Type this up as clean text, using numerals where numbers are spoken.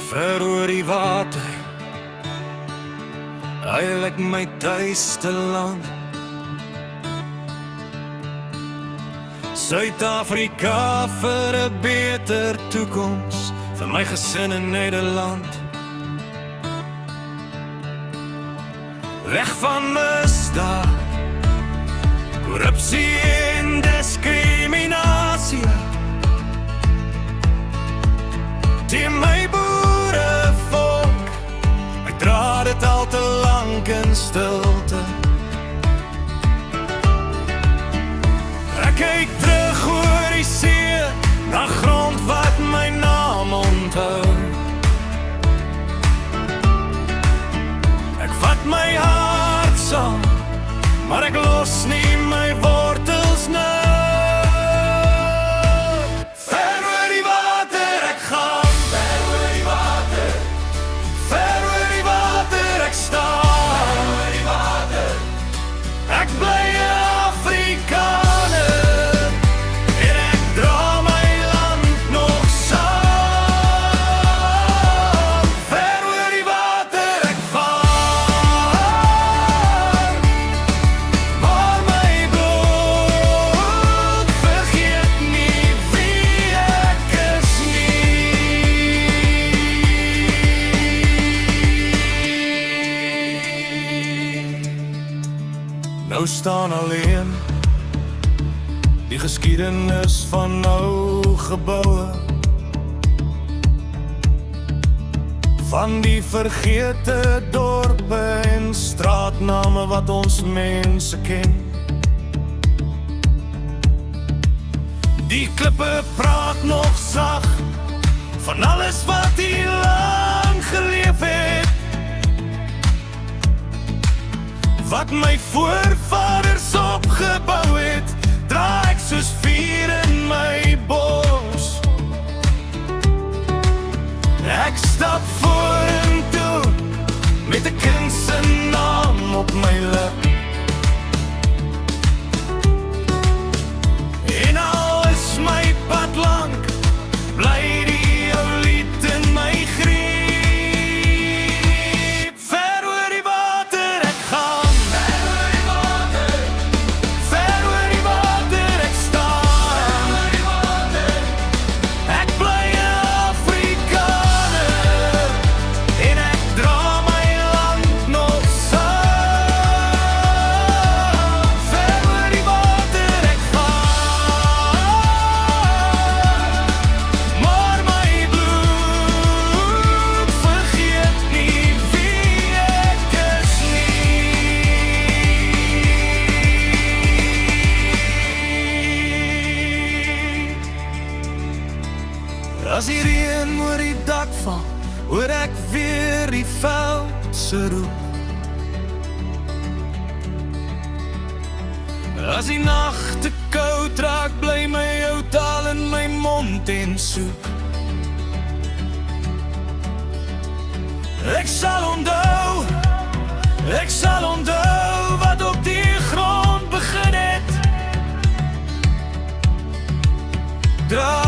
ver oor die water, eilik my tuiste land. Suid-Afrika vir 'n beter toekoms, vir my gesin in Nederland. Weg van misdaad, korrupsie en diskriminasie. Teen my boerevolk, ek dra dit al te lank in stilte. Ek kyk terug oor die see, na grond wat my naam onthou. Ek vat my hart saam, maar ek los nie my wortels nou. Ver oor die water ek gaan, ver oor die water, ver oor die water ek staan, ver oor die water, ek bly 'n Afrikaner en ek dra my land nog saam. Ver oor die water ek vaar, maar my bloed vergeet nie wie ek is nie. Nou staan alleen die geskiedenis van ou geboue, van die vergete dorpe en straatname wat ons mense ken. Die klippe praat nog sag van alles wat hier lang geleef het, wat my voorvaders opgebou het, dra ek soos vuur in my bors. Ek stap vorentoe met 'n kind se naam op my lip, en al is my pad lank, bly die ou lied in my greep. Ver oor die water ek gaan, ver oor die water, ver oor die water ek staan, ver oor die water, ek bly 'n Afrikaner en ek dra my land nog saam. Ver oor die water ek vaar, maar my bloed vergeet nie wie ek is nie. As die reën oor die dak val, hoor ek weer die veld se roep. As die nag te koud raak, bly my ou taal in my mond en soek. Ek sal onthou wat op die grond begin het. Dra